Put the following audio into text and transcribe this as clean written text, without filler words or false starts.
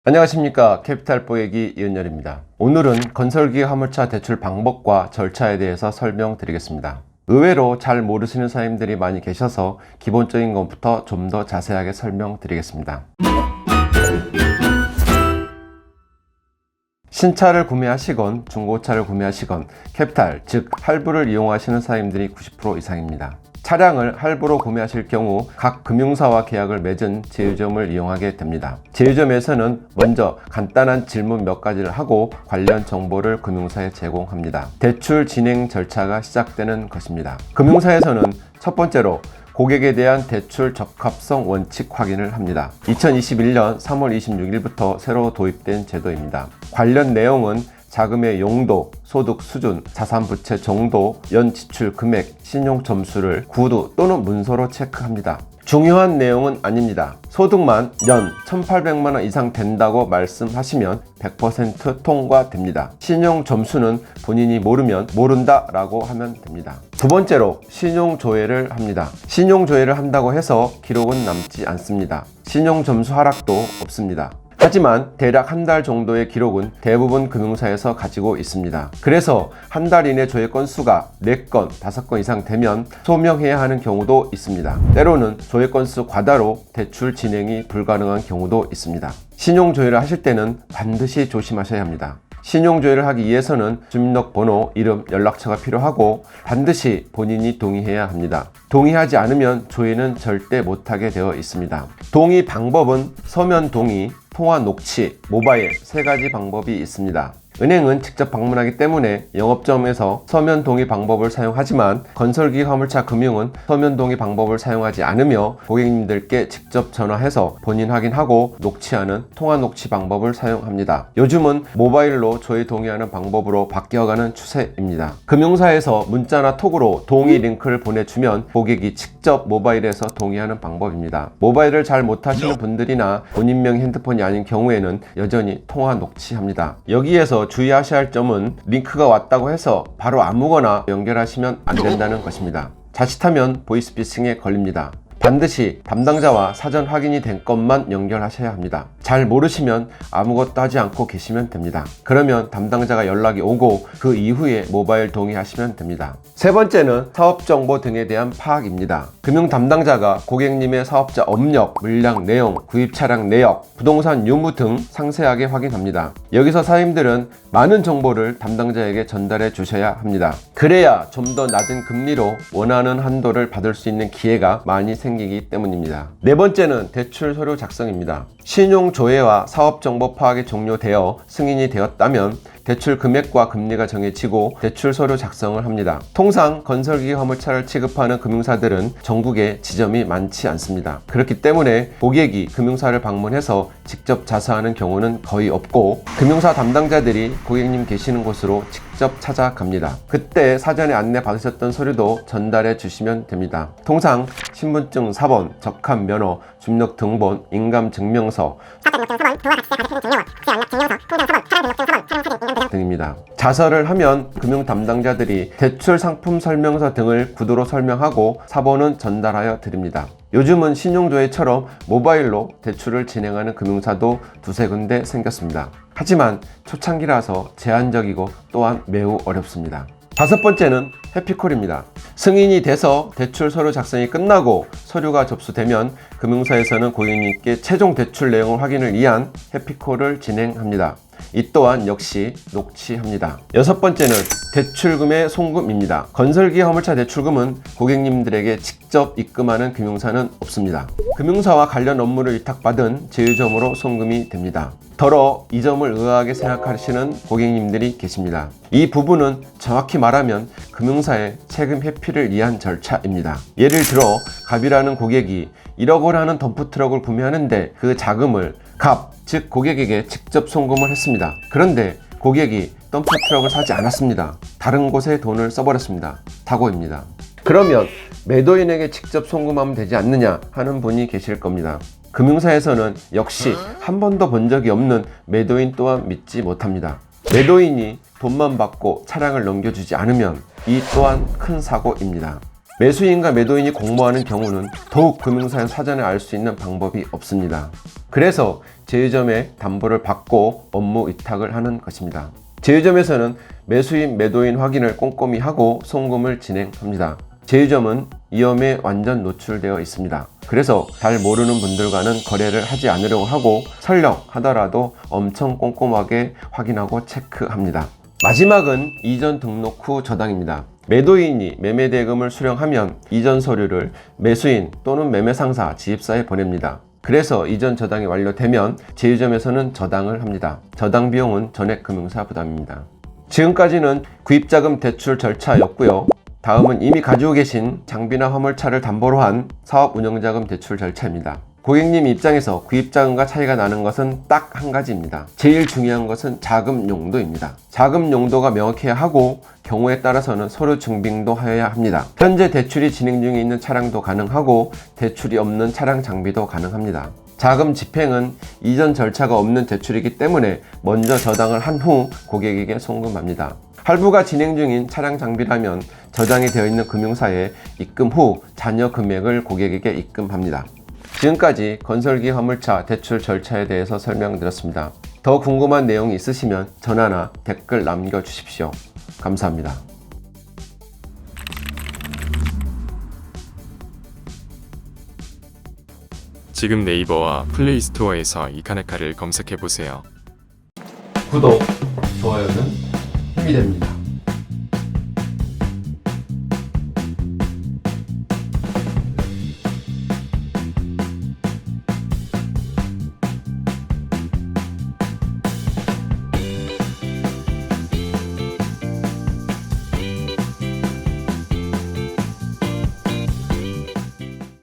안녕하십니까. 캐피탈 뽀얘기 이은열입니다. 오늘은 건설기계 화물차 대출 방법과 절차에 대해서 설명드리겠습니다. 의외로 잘 모르시는 사장님들이 많이 계셔서 기본적인 것부터 좀 더 자세하게 설명드리겠습니다. 신차를 구매하시건 중고차를 구매하시건 캐피탈, 즉 할부를 이용하시는 사장님들이 90% 이상입니다. 차량을 할부로 구매하실 경우 각 금융사와 계약을 맺은 제휴점을 이용하게 됩니다. 제휴점에서는 먼저 간단한 질문 몇 가지를 하고 관련 정보를 금융사에 제공합니다. 대출 진행 절차가 시작되는 것입니다. 금융사에서는 첫 번째로 고객에 대한 대출 적합성 원칙 확인을 합니다. 2021년 3월 26일부터 새로 도입된 제도입니다. 관련 내용은 자금의 용도, 소득 수준, 자산부채 정도, 연 지출 금액, 신용 점수를 구두 또는 문서로 체크합니다. 중요한 내용은 아닙니다. 소득만 연 1,800만 원 이상 된다고 말씀하시면 100% 통과됩니다. 신용 점수는 본인이 모르면 모른다 라고 하면 됩니다. 두 번째로 신용 조회를 합니다. 신용 조회를 한다고 해서 기록은 남지 않습니다. 신용 점수 하락도 없습니다. 하지만 대략 한 달 정도의 기록은 대부분 금융사에서 가지고 있습니다. 그래서 한 달 이내 조회 건수가 4건, 5건 이상 되면 소명해야 하는 경우도 있습니다. 때로는 조회 건수 과다로 대출 진행이 불가능한 경우도 있습니다. 신용 조회를 하실 때는 반드시 조심하셔야 합니다. 신용조회를 하기 위해서는 주민등록번호, 이름, 연락처가 필요하고 반드시 본인이 동의해야 합니다. 동의하지 않으면 조회는 절대 못하게 되어 있습니다. 동의 방법은 서면 동의, 통화 녹취, 모바일 3가지 방법이 있습니다. 은행은 직접 방문하기 때문에 영업점에서 서면 동의 방법을 사용하지만 건설기계 화물차 금융은 서면 동의 방법을 사용하지 않으며 고객님들께 직접 전화해서 본인 확인하고 녹취하는 통화 녹취 방법을 사용합니다. 요즘은 모바일로 조회 동의하는 방법으로 바뀌어가는 추세입니다. 금융사에서 문자나 톡으로 동의 링크를 보내주면 고객이 직접 모바일에서 동의하는 방법입니다. 모바일을 잘 못하시는 분들이나 본인명 핸드폰이 아닌 경우에는 여전히 통화 녹취합니다. 여기에서 주의하셔야 할 점은 링크가 왔다고 해서 바로 아무거나 연결하시면 안 된다는 것입니다. 자칫하면 보이스피싱에 걸립니다. 반드시 담당자와 사전 확인이 된 것만 연결하셔야 합니다. 잘 모르시면 아무것도 하지 않고 계시면 됩니다. 그러면 담당자가 연락이 오고 그 이후에 모바일 동의하시면 됩니다. 세 번째는 사업정보 등에 대한 파악입니다. 금융 담당자가 고객님의 사업자 업력, 물량 내용, 구입 차량 내역, 부동산 유무 등 상세하게 확인합니다. 여기서 사장님들은 많은 정보를 담당자에게 전달해 주셔야 합니다. 그래야 좀 더 낮은 금리로 원하는 한도를 받을 수 있는 기회가 많이 생기기 때문입니다. 네 번째는 대출 서류 작성입니다. 신용 조회와 사업 정보 파악이 종료되어 승인이 되었다면 대출 금액과 금리가 정해지고 대출 서류 작성을 합니다. 통상 건설기계 화물차를 취급하는 금융사들은 전국에 지점이 많지 않습니다. 그렇기 때문에 고객이 금융사를 방문해서 직접 자사하는 경우는 거의 없고 금융사 담당자들이 고객님 계시는 곳으로 직접 찾아갑니다. 그때 사전에 안내 받으셨던 서류도 전달해 주시면 됩니다. 통상 신분증 4번, 적합 면허, 주민등록번호, 인감증명서 등입니다. 자서를 하면 금융 담당자들이 대출 상품 설명서 등을 구두로 설명하고 사본은 전달하여 드립니다. 요즘은 신용조회처럼 모바일로 대출을 진행하는 금융사도 두세 군데 생겼습니다. 하지만 초창기라서 제한적이고 또한 매우 어렵습니다. 다섯 번째는 해피콜입니다. 승인이 돼서 대출 서류 작성이 끝나고 서류가 접수되면 금융사에서는 고객님께 최종 대출 내용을 확인을 위한 해피콜을 진행합니다. 이 또한 역시 녹취합니다. 여섯 번째는 대출금의 송금입니다. 건설기계 화물차 대출금은 고객님들에게 직접 입금하는 금융사는 없습니다. 금융사와 관련 업무를 위탁받은 제휴점으로 송금이 됩니다. 더러 이 점을 의아하게 생각하시는 고객님들이 계십니다. 이 부분은 정확히 말하면 금융사의 세금 회피를 위한 절차입니다. 예를 들어 갑이라는 고객이 1억 원 하는 덤프트럭을 구매하는데 그 자금을 갑, 즉 고객에게 직접 송금을 했습니다. 그런데 고객이 덤프트럭을 사지 않았습니다. 다른 곳에 돈을 써버렸습니다. 사고입니다. 그러면 매도인에게 직접 송금하면 되지 않느냐 하는 분이 계실 겁니다. 금융사에서는 역시 한 번도 본 적이 없는 매도인 또한 믿지 못합니다. 매도인이 돈만 받고 차량을 넘겨주지 않으면 이 또한 큰 사고입니다. 매수인과 매도인이 공모하는 경우는 더욱 금융사에 사전에 알 수 있는 방법이 없습니다. 그래서 제휴점에 담보를 받고 업무 위탁을 하는 것입니다. 제휴점에서는 매수인, 매도인 확인을 꼼꼼히 하고 송금을 진행합니다. 제휴점은 위험에 완전 노출되어 있습니다. 그래서 잘 모르는 분들과는 거래를 하지 않으려고 하고 설령 하더라도 엄청 꼼꼼하게 확인하고 체크합니다. 마지막은 이전 등록 후 저당입니다. 매도인이 매매 대금을 수령하면 이전 서류를 매수인 또는 매매 상사, 지입사에 보냅니다. 그래서 이전 저당이 완료되면 제휴점에서는 저당을 합니다. 저당 비용은 전액금융사 부담입니다. 지금까지는 구입자금 대출 절차였고요. 다음은 이미 가지고 계신 장비나 화물차를 담보로 한 사업 운영자금 대출 절차입니다. 고객님 입장에서 구입자금과 차이가 나는 것은 딱 한 가지입니다. 제일 중요한 것은 자금 용도입니다. 자금 용도가 명확해야 하고 경우에 따라서는 서류 증빙도 하여야 합니다. 현재 대출이 진행 중에 있는 차량도 가능하고 대출이 없는 차량 장비도 가능합니다. 자금 집행은 이전 절차가 없는 대출이기 때문에 먼저 저당을 한 후 고객에게 송금합니다. 할부가 진행 중인 차량 장비라면 저장이 되어 있는 금융사에 입금 후 잔여 금액을 고객에게 입금합니다. 지금까지 건설기 화물차 대출 절차에 대해서 설명드렸습니다. 더 궁금한 내용이 있으시면 전화나 댓글 남겨주십시오. 감사합니다. 지금 네이버와 플레이스토어에서 이카네카를 검색해보세요. 구독, 좋아요는 힘이 됩니다.